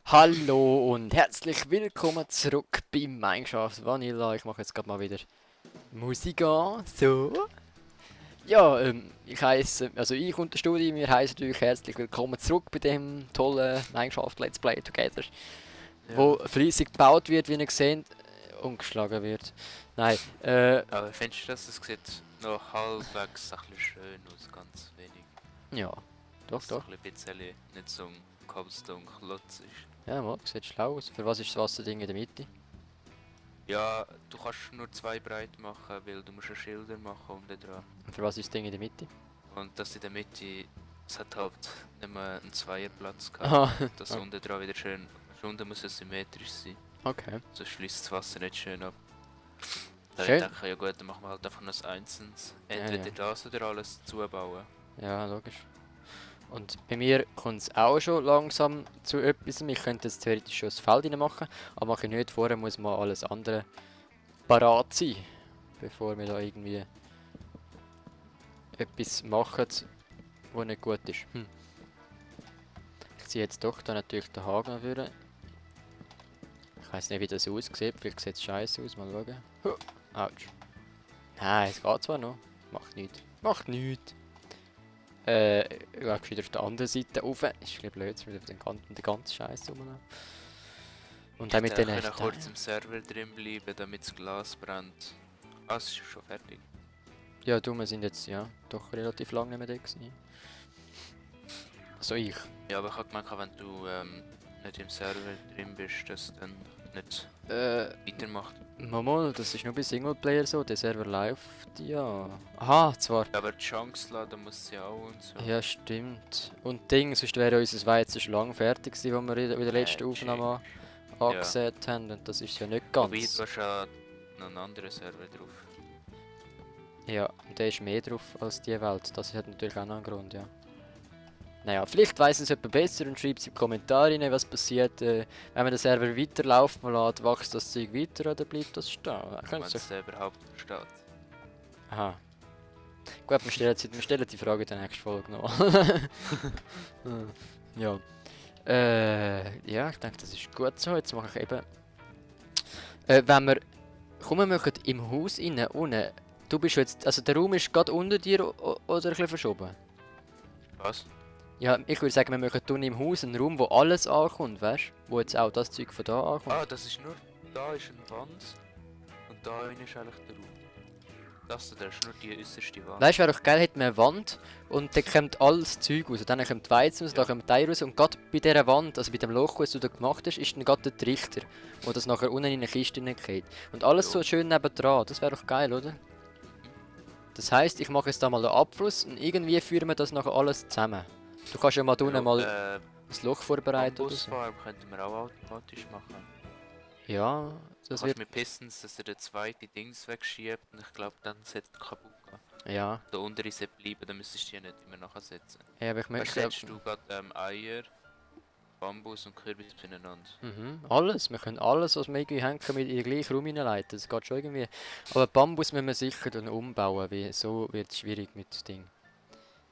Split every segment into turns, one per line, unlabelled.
Hallo und herzlich willkommen zurück bei Minecraft Vanilla. Ich mache jetzt gerade mal wieder Musik an. So. Ja, ich und der Studi, wir heißen euch herzlich willkommen zurück bei dem tollen Minecraft Let's Play Together, wo
Ja,
fleissig gebaut wird, wie ihr seht, und geschlagen wird. Nein,
aber findest du das? Es sieht noch halbwegs ein bisschen schön aus, ganz wenig.
ja, doch,
Dass es
doch.
ein bisschen nicht so ein Cobblestone-Klotz ist.
Ja, mal, sieht schlau aus. Für was ist das Wasserding in der Mitte?
Ja, du kannst nur zwei breit machen, weil du musst Schilder machen unten dran.
Und für was ist das Ding in der Mitte?
Und das in der Mitte, es hat halt nicht mehr einen Zweierplatz gehabt.
Aha,
Das unten dran wieder schön, unten muss es symmetrisch sein.
okay.
Sonst schließt das Wasser nicht schön ab. Da
Schön.
ich denke, ja gut, dann machen wir halt einfach noch das Einzelnes. Entweder
Ja.
das oder alles zubauen.
Ja, logisch. Und bei mir kommt es auch schon langsam zu etwas. Ich könnte jetzt theoretisch schon das Feld rein machen, aber mache ich nicht. Vorher muss mal alles andere parat sein, bevor wir da irgendwie etwas machen, was nicht gut ist. Ich ziehe jetzt doch da natürlich den Haken für. Ich weiß nicht, wie das aussieht. Vielleicht sieht es scheiße aus. Mal schauen. Autsch. Nein, es geht zwar noch. Macht nichts. Macht nichts. Ich gehe wieder auf der anderen Seite rauf. Ist ein bisschen blöd, dass wir auf den ganzen Scheiß rumlaufen. Und dann mit den
Ich können kurz im Server drin bleiben, damit das Glas brennt. Ah, es ist schon fertig.
Ja, du, wir sind jetzt ja doch relativ lange nicht mehr da gewesen. Also ich.
Ja, aber ich habe gemeint, wenn du nicht im Server drin bist, dass dann nicht weitermacht.
Mal, das ist nur bei Singleplayer so, der Server läuft ja. Aha, zwar.
Ja, aber die Chunks laden muss sie auch und so.
Ja, stimmt. Und Ding, sonst wäre unser Weizen schon lange fertig gewesen, wo wir in der letzten Aufnahme angesät haben. Und das ist ja nicht
Wobei,
ganz.
du hast ja noch einen anderen Server drauf.
Ja, und der ist mehr drauf als die Welt. Das hat natürlich auch noch einen Grund, ja. Naja, vielleicht weiss es jemand besser und schreibt es in die Kommentare rein, was passiert, wenn man den Server weiterlaufen lässt. Wächst das Zeug weiter oder bleibt das stehen?
Wenn man es überhaupt versteht.
Aha. Gut, wir stellen die Frage in der nächsten Folge noch. Ja. Ja, ich denke, das ist gut so. Jetzt mache ich eben... wenn wir... Komm, wir machen im Haus innen, unten. Du bist jetzt... Also der Raum ist gerade unter dir oder ein bisschen verschoben?
Was?
Ja, ich würde sagen, wir machen unten im Haus einen Raum, wo alles ankommt, weißt du? Wo jetzt auch das Zeug von da ankommt.
Ah, das ist nur... Da ist eine Wand. Und da rein ist eigentlich der Raum. Das da ist nur die äußerste Wand.
Weißt du, wäre doch geil, hätte man eine Wand und dann kommt alles Zeug raus. Dann kommt die Weizen raus,
Ja.
da kommt die Eier raus und gerade bei dieser Wand, also bei dem Loch, das du da gemacht hast, ist dann gerade der Trichter, wo das nachher unten in eine Kiste geht. Und alles so
Jo.
schön nebendran, das wäre doch geil, oder? Das heisst, ich mache jetzt da mal den Abfluss und irgendwie führen wir das nachher alles zusammen. Du kannst ja mal unten mal das Loch vorbereiten oder so.
Bambusfarm könnten wir auch automatisch machen.
Ja, das
Kannst
wird...
mit Pistons, dass er den zweiten Dings wegschiebt und ich glaube dann sollte er kaputt gehen.
Ja,
Der untere sollte bleiben, dann müsstest du die nicht immer nachsetzen.
ja, aber ich
Weißt
möchte...
du, hättest du gerade Eier, Bambus und Kürbis beieinander.
Alles, wir können alles, was wir irgendwie haben, können wir in den gleichen Raum hineinleiten. Das geht schon irgendwie. Aber Bambus müssen wir sicher dann umbauen, weil so wird es schwierig mit Ding.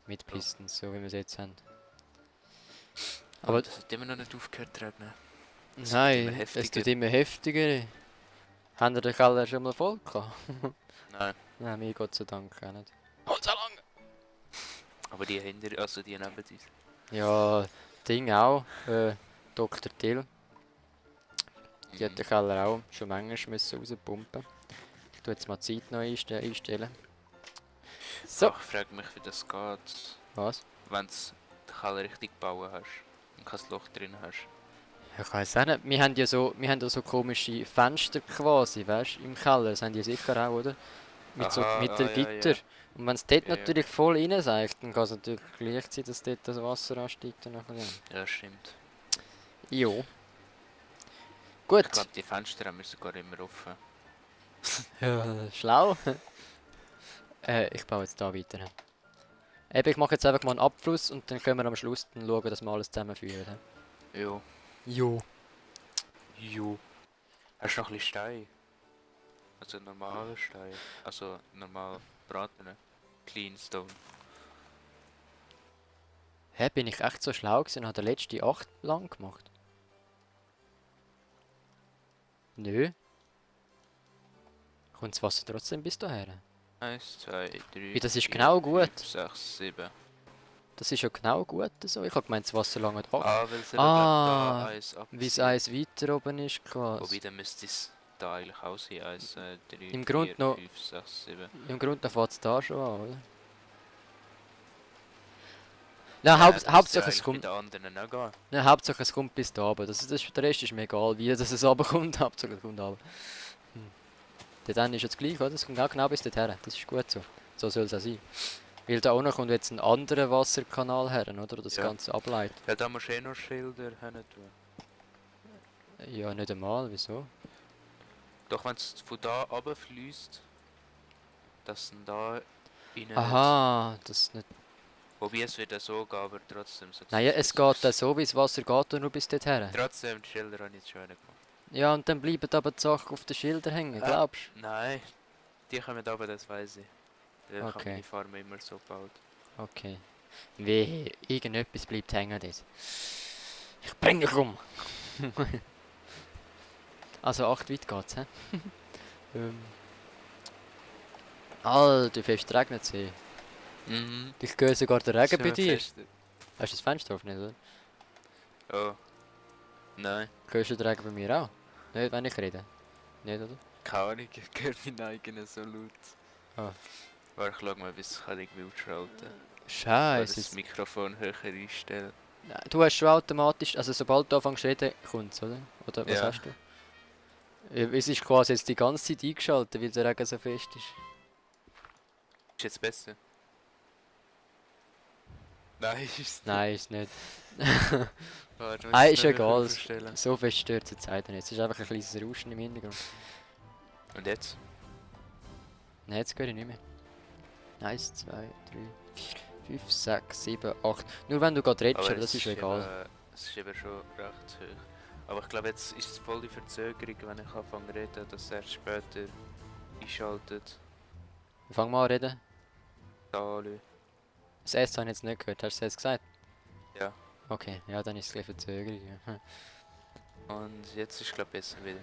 Mit Pistons, so wie wir es jetzt haben. Aber
Das hat immer noch nicht aufgehört zu regnen. Es wird
nein,
immer
es
heftiger.
wird immer heftiger. Haben wir den Keller schon mal voll gehabt?
Nein,
Nein, mir Gott sei Dank auch nicht. Halt so lange!
aber die hinter, also die neben uns.
Ja, Ding auch. Dr. Till. Die hat den Keller auch schon manchmal müssen rauspumpen. Ich tue jetzt mal die Zeit noch einstellen. So.
Ach, ich frage mich, wie das geht,
Was?
wenn du den Keller richtig bauen hast und kein Loch drin hast.
Ich weiß auch nicht. Wir haben ja so komische Fenster quasi, weißt du, im Keller. Das haben die sicher auch, oder? Mit so
Aha,
mit der
ja,
Gitter.
ja.
Und wenn es dort
Ja, ja.
natürlich voll reinseicht, dann kann es natürlich gleich sein, dass dort das Wasser ansteigt. Dann nachher.
Ja, stimmt.
Jo. Gut.
Ich glaube, die Fenster haben wir sogar immer offen.
Ja, schlau. Ich baue jetzt da weiter. Eben, ich mache jetzt einfach mal einen Abfluss und dann können wir am Schluss dann schauen, dass wir alles zusammenführen.
Jo.
Jo.
Jo. Hast du noch ein bisschen Stein? Also normale Stein. Also normal bratene. Clean Stone.
Hä, bin ich echt so schlau gewesen und habe den letzten 8 lang gemacht? Nö. Kommt das Wasser trotzdem bis daher?
1, 2, 3,
Wie, das ist
4,
genau gut.
5, 6, 7.
Das ist ja genau gut so. Ich hab gemeint, das Wasser lange da.
Ah, weil es eben
Ah,
da eins
wie es
abzieht.
eins weiter oben ist
Wobei,
quasi.
dann müsste es da eigentlich auch sein. 1, 2, 3,
Im
4,
Grund noch,
5, 6, 7.
im Grund fängt es da schon an, oder? Ja,
Ja, das müsste
Hauptsache
ja
es
eigentlich
kommt.
bei den anderen auch gehen.
Ja, Hauptsache es kommt bis da oben. Der Rest ist mir egal, wie dass es runterkommt. Hauptsache es kommt runter. Der dann ist jetzt gleich, oder? Es kommt auch genau bis dorthin. Das ist gut so. So soll es auch sein. Weil da unten kommt jetzt ein anderer Wasserkanal her, oder? Der das
Ja.
Ganze ableitet.
Ja, da musst du eh noch Schilder hin tun.
Ja, nicht einmal. Wieso?
Doch wenn es von da runterfließt, dass dann da rein
Aha, das ist nicht.
Wobei es wird so gehen, aber trotzdem so.
Naja, es geht dann so, wie das Wasser geht, nur bis dorthin.
Trotzdem, die Schilder habe ich jetzt schön gemacht.
Ja, und dann bleiben aber die Sachen auf den Schildern hängen, glaubst
Nein, die kommen aber, das weiß ich. Ich habe
Okay.
meine Farm immer so gebaut.
du? Okay. Wehe, irgendetwas bleibt hängen dort. Ich bring dich um! Also 8 weit geht's, hä? Alter, fest regnet es hier.
Mhm.
Ich höre sogar den Regen bei
So
dir.
fest.
Hast du das Fenster offen, nicht, oder?
Oh. Nein.
Hörst du den Regen bei mir auch? Nicht, wenn ich rede? Nicht, oder?
Keine Ahnung, ich höre meinen eigenen so laut.
Ah.
Warte, ich schau mal, bis ich irgendwie ausschalten kann. Oder
Scheiße.
das Mikrofon höher einstellen.
Du hast schon automatisch, also sobald du anfängst zu reden, kommt's, oder? Oder was
Ja.
hast du? Ja, es ist quasi jetzt die ganze Zeit eingeschaltet, weil der Regen so fest ist.
Ist jetzt besser? Nein, ist
Nein, ist nicht.
Warte,
Ah,
muss
ist
ich noch
egal.
höher verstellen.
So fest stört es jetzt nicht. Es ist einfach ein kleines Rauschen im Hintergrund.
Und jetzt?
Nein, jetzt höre ich nicht mehr. 1, 2, 3, 4, 5, 6, 7, 8. Nur wenn du gerade redest, aber das ist egal.
Es ist eben schon recht hoch. Aber ich glaube, jetzt ist es voll die Verzögerung, wenn ich anfange zu reden, dass es erst später einschaltet.
Fang mal an reden.
Alle.
Das S habe ich jetzt nicht gehört. Hast du es jetzt gesagt?
Ja.
Okay, ja, dann ist es gleich Verzögerung. Ja.
Und jetzt ist es glaube ich besser wieder.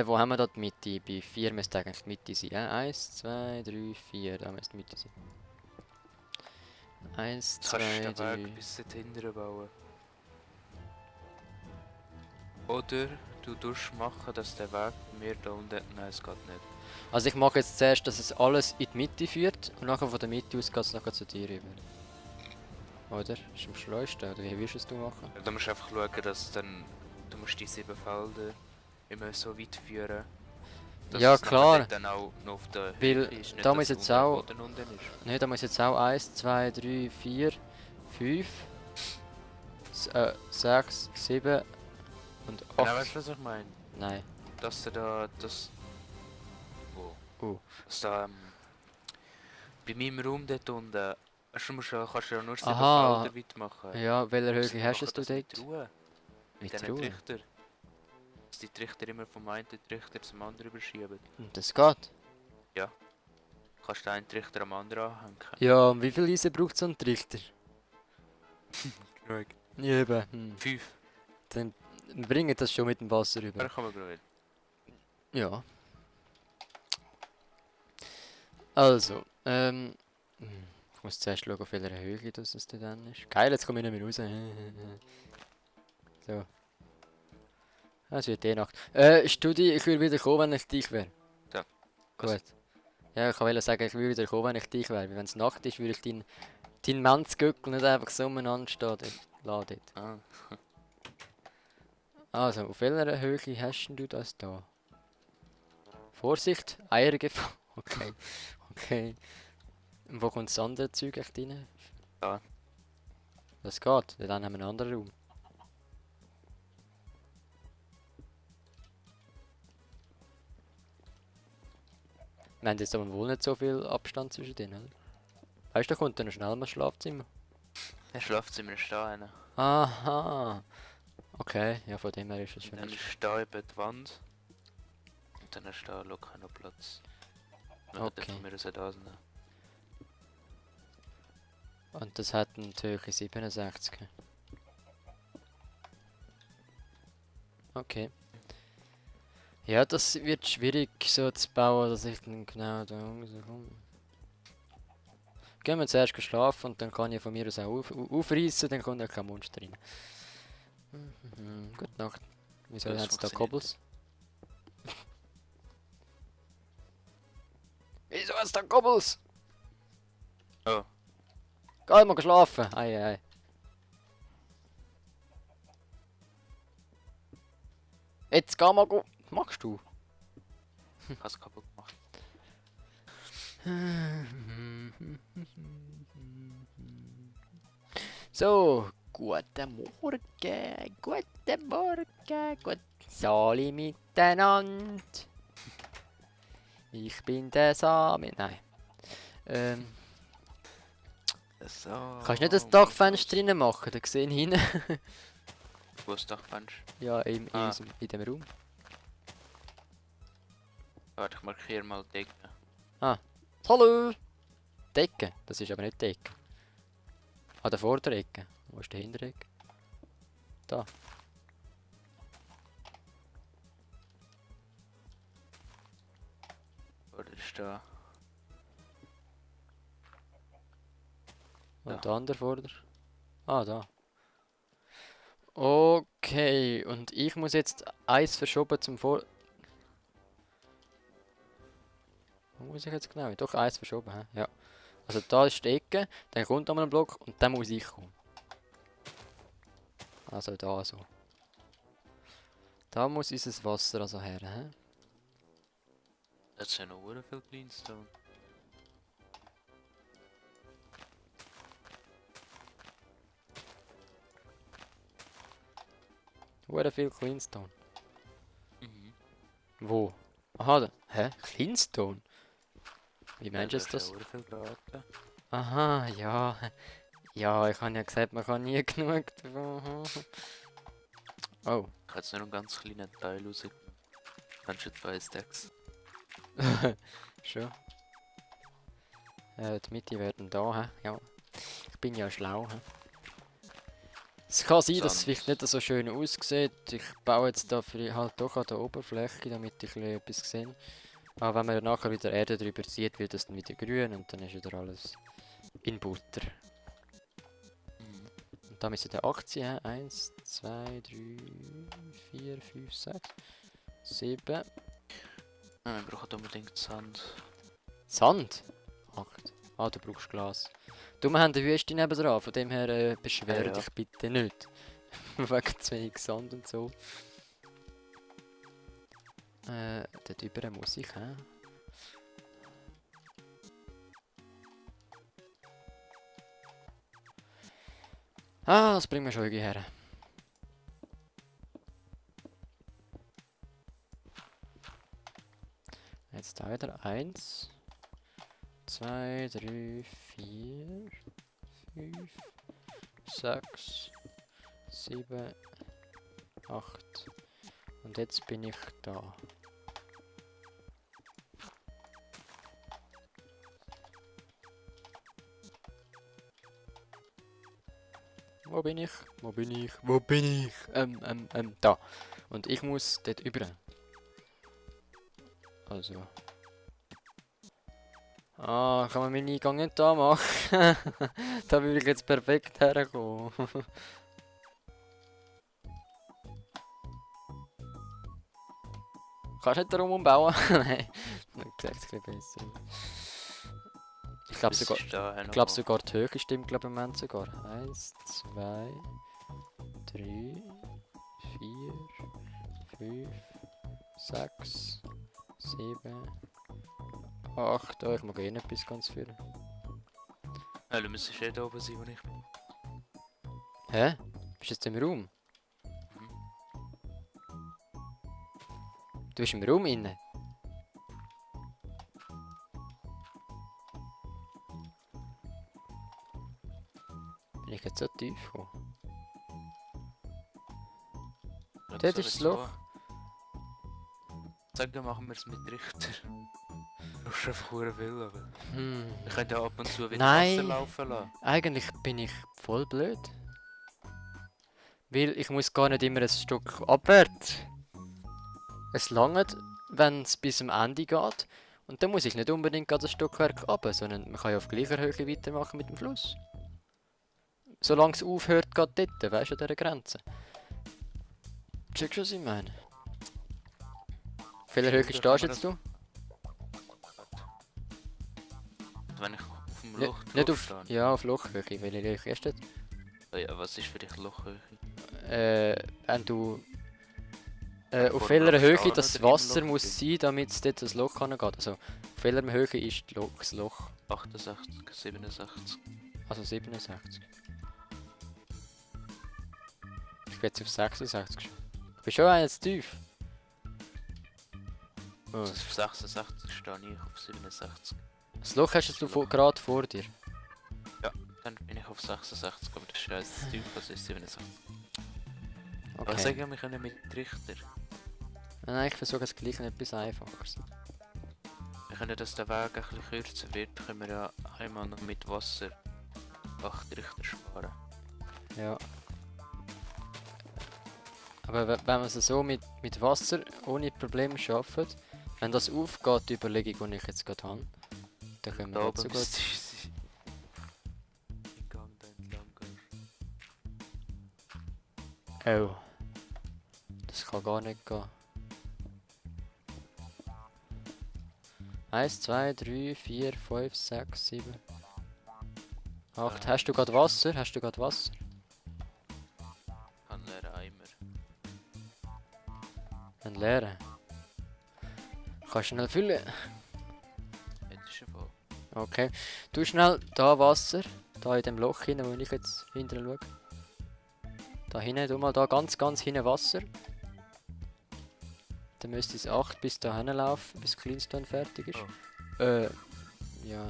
Wo haben wir da die Mitte? Bei 4 müsste eigentlich die Mitte sein. 1, 2, 3, 4. Da müsste die Mitte sein. 1,
Jetzt kannst
2,
du den
3.
Weg bis dahinter bauen. Oder du tust machen, dass der Weg bei mir da unten... Nein, es geht nicht.
Also ich mache jetzt zuerst, dass es alles in die Mitte führt und nachher von der Mitte aus geht es nachher zu dir rüber. Oder? Ist am schleusten, oder wie willst du es du machen?
Da musst du einfach schauen, dass dann... Du musst die 7 Felder immer so weit führen. Dass
Ja,
es nachher
klar.
dort dann auch noch auf der
Weil
Höhe ist. Nicht,
da
dass
muss
es
jetzt
unten am
auch-
Boden unten ist.
Ne, da muss jetzt auch 1, 2, 3, 4, 5, 6, 7 und 8.
Genau, weißt du, was ich meine?
Nein.
Dass du da... Das... Wo? Dass da... bei meinem Raum dort unten... Weißt du, kannst du ja nur 7
Aha.
Felder weit machen.
Ja, welcher
Wir
Höhe hast
machen
du
das
dort?
Mit Ruhe. Mit
Mit
diesen
Ruhe?
Trichter. Dass die Trichter immer vom einen Trichter zum anderen überschieben.
Das geht.
Kannst du einen Trichter am anderen anhängen.
Ja, und wie viel Eisen braucht so ein Trichter?
Genug.
Ja, eben.
5.
Dann bringen das schon mit dem Wasser
Da
rüber.
kann man gerade.
Ja. Also, ich muss zuerst schauen, auf welcher Höhe das es dann ist. Geil, jetzt komme ich nicht mehr raus. So. Es wird eh Nacht. Studi, ich würde wieder kommen, wenn ich dich wäre.
Ja.
Gut. Ja, ich wollte sagen, ich würde wieder kommen, wenn ich dich wäre. Wenn es Nacht ist, würde ich deinen Mannsgöckel nicht einfach so umeinander stehen lassen.
Ah.
Also, auf welcher Höhe hast denn du das da? Vorsicht, Eiergefahr. Okay. Okay. Und wo kommt das andere Zeug echt rein?
Da.
Das geht, dann haben wir einen anderen Raum. Wir haben jetzt aber wohl nicht so viel Abstand zwischen denen, oder? Weißt du, da kommt dann noch schnell mal Schlafzimmer.
Das Schlafzimmer ist da einer.
Aha. Okay, ja, von dem her ist es schon
Dann
nicht.
ist da eben die Wand. Und dann ist da locker noch Platz.
Okay.
Von mir aus da sind.
Und das hat eine Höhe 67. Okay. Ja, das wird schwierig so zu bauen, dass ich dann genau da rauskomme. Gehen wir zuerst schlafen und dann kann ich von mir aus auch aufreißen, dann kommt ja kein Monster rein. Gute Nacht. Wieso
Das
haben sie da
funktioniert
Kobbels? Wieso hat es da Kobbels?
Oh,
Geh mal schlafen. Ei, ei. Jetzt geh mal. Was machst du?
ich hab's kaputt gemacht.
So, guten Morgen, gut. Sali miteinander. Ich bin der Sami. Nein.
So.
Kannst du nicht das Dachfenster rein machen? Da sehe ich hinten.
Wo ist das Dachfenster?
Ja, in
Ah.
in dem Raum.
Warte, ich markiere mal die Decke.
Hallo! Decke? Das ist aber nicht Decke. An der vorderen Ecke. Wo ist die hintere Ecke? Da.
Oder ist da?
Und
Da.
der andere vorder. Ah, da. Okay, und ich muss jetzt eins verschoben zum Vor... Wo muss ich jetzt genau? Doch, eins verschoben, hä? Ja. Also da ist die Ecke, dann kommt einmal ein Block und dann muss ich kommen. Also da so. Da muss unser Wasser also her, hä?
Das sind noch sehr viel Cleanstone.
Hure viel Cleanstone.
Mhm.
Wo? Aha, da. Hä? Cleanstone? Wie meinst du jetzt das?
Sehr viel Braten.
Aha, ja. Ja, ich habe ja gesagt, man kann nie genug davon. Oh.
Ich habe jetzt nur einen ganz kleinen Teil rausgenommen. Kannst du 2 Stacks?
Schon. Die Mitte werden da, hä? Ja. Ich bin ja schlau, hä? Es kann sein, dass es
Sand.
vielleicht nicht so schön aussieht. Ich baue jetzt da halt doch an der Oberfläche, damit ich etwas sehe. Aber wenn man nachher wieder Erde drüber zieht, wird das dann wieder grün und dann ist wieder alles in Butter.
Mhm.
Und da müssen wir 8 sein. 1, 2, 3, 4, 5, 6, 7.
Wir brauchen unbedingt Sand.
Sand? 8. Ah, du brauchst Glas. Du, wir haben eine Wüste nebendran, von dem her beschwer
Ja.
dich bitte nicht. Wegen zu wenig Sand und so. Dort drüber muss ich, hä? Ah, das bringen wir schon irgendwie her. Jetzt da wieder 1, 2, 3, 4, 5, 6, 7, 8. Und jetzt bin ich da. Wo bin ich? Wo bin ich? Wo bin ich? Da. Und ich muss dort über. Also. Ah, kann man meinen Eingang nicht da machen? Da würde ich jetzt perfekt herkommen. Kannst du nicht darum umbauen? Nein, dann sieht es ein bisschen besser. Ich glaube sogar, sogar die Höhe stimmt im Moment sogar. 1, 2, 3, 4, 5, 6, 7, 8. Oh, ich mag eh nicht bis ganz viel.
Ja, du müsstest eh da oben sein, wo ich bin.
Hä? Bist du jetzt im Raum? Du bist im Raum inne? Bin ich jetzt so tief gekommen?
Ja,
Dort
soll
ist das
ich
Loch.
Sag, dann machen wir es mit Richter. Du hast einfach verdammt viel, aber...
Hm.
Ich könnte ja ab und zu wieder
Nein.
Wasser laufen lassen.
Eigentlich bin ich voll blöd. Weil ich muss gar nicht immer ein Stück abwärts. Es langt, wenn es bis zum Ende geht. Und dann muss ich nicht unbedingt gerade ein Stockwerk runter, sondern man kann ja auf gleicher Höhe weitermachen mit dem Fluss. Solange es aufhört, geht dort, weißt du, an dieser Grenze. Checkst du, was ich meine? Auf welcher Höhe
Stimmt,
stehst
kann
jetzt
man
du?
Wenn ich auf dem
Ne-
Loch
Nicht
drauf
auf,
stehe.
ja, auf Lochhöhe. Welche Höhe ist das?
Oh ja, was ist für dich Lochhöhe?
Wenn du...
Wenn
auf
vor
welcher
dem
Höhe
Stehen
das
oder im
Wasser
Loch
muss
bin?
sein, damit es dort ins Loch geht. Also, auf welcher Höhe ist das Loch?
68, 67.
Also 67. Ich bin jetzt auf 66 schon. Ich bin schon jetzt tief. Oh.
Also auf 66 stehe ich auf 67.
Das Loch hast du gerade vor dir.
Dann bin ich auf 66, aber das ist ja jetzt tief, also ist 67. Aber
Okay.
sagen wir können mit Richter.
Nein, ich versuche es gleich etwas Einfaches.
Wir können, dass der Weg ein bisschen kürzer wird, können wir ja einmal noch mit Wasser 8 Richter sparen.
Ja. Aber wenn man es so mit Wasser ohne Probleme schafft, wenn das aufgeht, die Überlegung, die ich jetzt gerade habe, dann können wir
Da
nicht so
oben
gut.
müsste ich sein. Ich gang da entlang.
Oh. Das kann gar nicht gehen. 1, 2, 3, 4, 5, 6, 7, 8. Hast du gerade Wasser? Hast du gerade Wasser?
Ein leeren Eimer.
Ein leeren. Kannst du schnell füllen?
Jetzt ist er voll.
Okay. Du schnell da Wasser. Da in dem Loch hinein, wo ich jetzt hinten schaue. Da hinten, du mal da ganz hinten Wasser. Dann müsste es 8 bis da hinlaufen, bis Cleanstone fertig ist.
Oh.
Ja.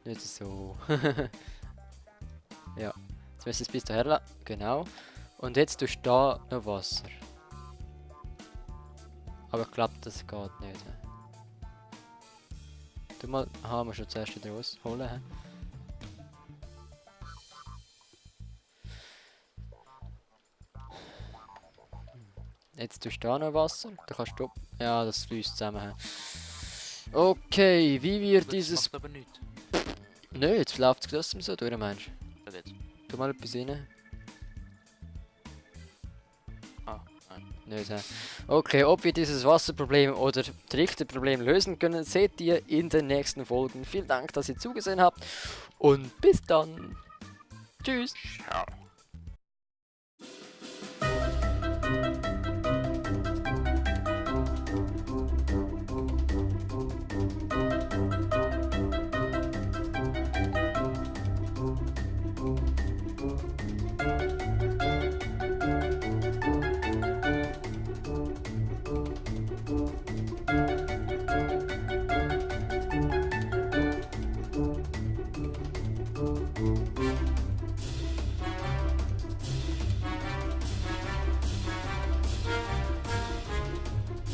Nicht so. Ja. Jetzt müsste es bis daher laufen. Genau. Und jetzt tust du da noch Wasser. Aber ich glaube, das geht nicht. Du mal, aha, musst du zuerst wieder rausholen. He? Jetzt tust du da noch Wasser. Da kannst du. Ja, das fließt zusammen. He? Okay, wie wird
Das
dieses.
macht aber nichts.
Nö, jetzt läuft es trotzdem so durch, meinst
Schau jetzt.
du? Tu mal etwas rein.
Ah, nein.
Nicht, he? Okay, ob wir dieses Wasserproblem oder Trichterproblem lösen können, seht ihr in den nächsten Folgen. Vielen Dank, dass ihr zugesehen habt und bis dann. Tschüss.
Ciao.